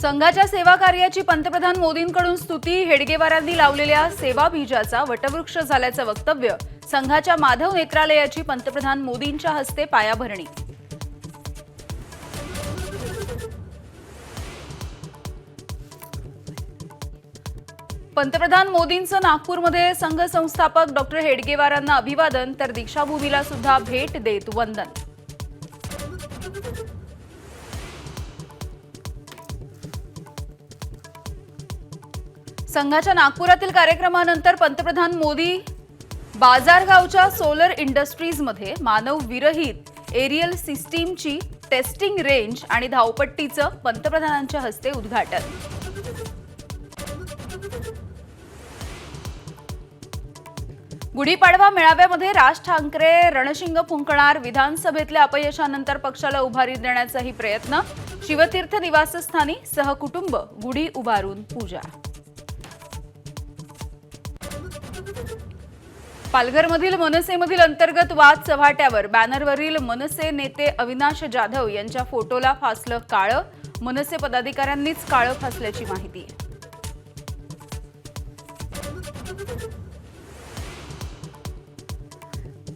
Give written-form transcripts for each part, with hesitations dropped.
संघाच्या सेवा कार्याची पंतप्रधान मोदींकडून स्तुती. हेडगेवारांनी लावलेल्या सेवा बीजाचा वटवृक्ष झाल्याचं वक्तव्य. संघाच्या माधव नेत्रालयाची पंतप्रधान मोदींच्या हस्ते पायाभरणी. पंतप्रधान मोदींचं नागपूरमध्ये संघ संस्थापक डॉक्टर हेडगेवारांना अभिवादन, तर दीक्षाभूमीला सुद्धा भेट देत वंदन. संघाच्या नागपुरातील कार्यक्रमानंतर पंतप्रधान मोदी बाजारगावच्या सोलर इंडस्ट्रीजमध्ये मानव विरहित एरियल सिस्टीमची टेस्टिंग रेंज आणि धावपट्टीचं पंतप्रधानांच्या हस्ते उद्घाटन. गुढीपाडवा मेळाव्यामध्ये राज ठाकरे रणशिंग फुंकणार. विधानसभेतल्या अपयशानंतर पक्षाला उभारी देण्याचाही प्रयत्न. शिवतीर्थ निवासस्थानी सहकुटुंब गुढी उभारून पूजा. पालघरमधील मनसेमधील अंतर्गत वाद चव्हाट्यावर. बॅनरवरील मनसे नेते अविनाश जाधव यांच्या फोटोला फासलं काळं. मनसे पदाधिकाऱ्यांनीच काळं फासल्याची माहिती.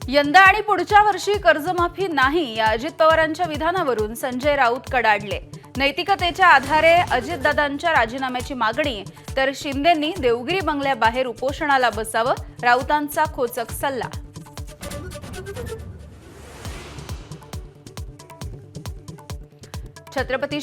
यंदा आणि पुढच्या वर्षी कर्जमाफी नाही या अजित पवारांच्या विधानावरून संजय राऊत कडाडले. नैतिकतेच्या आधारे अजितदादांच्या राजीनाम्याची मागणी, तर शिंदेंनी देवगिरी बंगल्याबाहेर उपोषणाला बसावं, राऊतांचा खोचक सल्ला. छत्रपती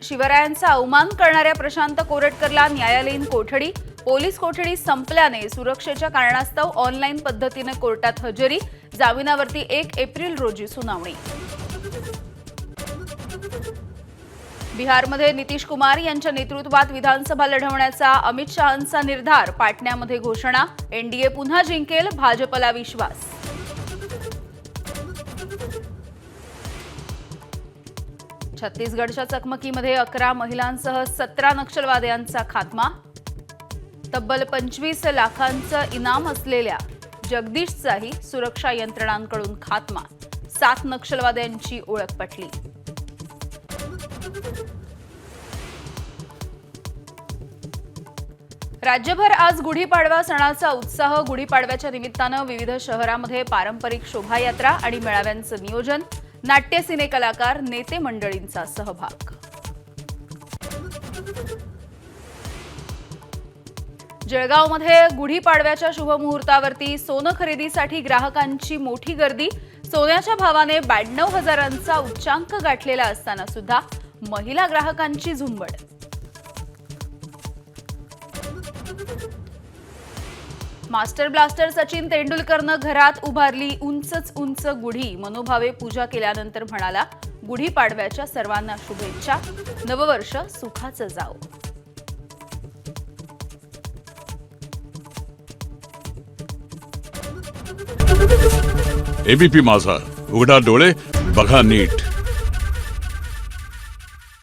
शिवरायांचा अवमान करणाऱ्या प्रशांत कोरटकरला न्यायालयीन कोठडी. पोलीस कोठडी संपल्याने सुरक्षेच्या कारणास्तव ऑनलाईन पद्धतीने कोर्टात हजेरी. जामिनावरती 1 एप्रिल रोजी सुनावणी. बिहारमध्ये नितीश कुमार यांच्या नेतृत्वात विधानसभा लढवण्याचा अमित शहांचा निर्धार. पाटण्यामध्ये घोषणा. एनडीए पुन्हा जिंकेल, भाजपला विश्वास. छत्तीसगडच्या चकमकीमध्ये 11 महिलांसह 17 नक्षलवाद्यांचा खात्मा. तब्बल 25 लाखांचं इनाम असलेल्या जगदीशचाही सुरक्षा यंत्रणांकडून खात्मा. 7 नक्षलवाद्यांची ओळख पटली. राज्यभर आज गुढीपाडवा सणाचा उत्साह. गुढीपाडव्याच्या निमित्तानं विविध शहरांमध्ये पारंपरिक शोभायात्रा आणि मेळाव्यांचं नियोजन. नाट्य सिने कलाकार, नेते मंडळींचा सहभाग. जळगावमध्ये गुढीपाडव्याच्या शुभमुहूर्तावरती सोनं खरेदीसाठी ग्राहकांची मोठी गर्दी. सोन्याच्या भावाने 92,000चा उच्चांक गाठलेला असताना सुद्धा महिला ग्राहकांची झुंबड. मास्टर ब्लास्टर सचिन तेंडुलकरनं घरात उभारली उंचच उंच गुढी. मनोभावे पूजा केल्यानंतर म्हणाला, गुढीपाडव्याच्या सर्वांना शुभेच्छा. नववर्ष सुखाचं जाओ. एबीपी माझा, उघडा डोळे बघा नीट.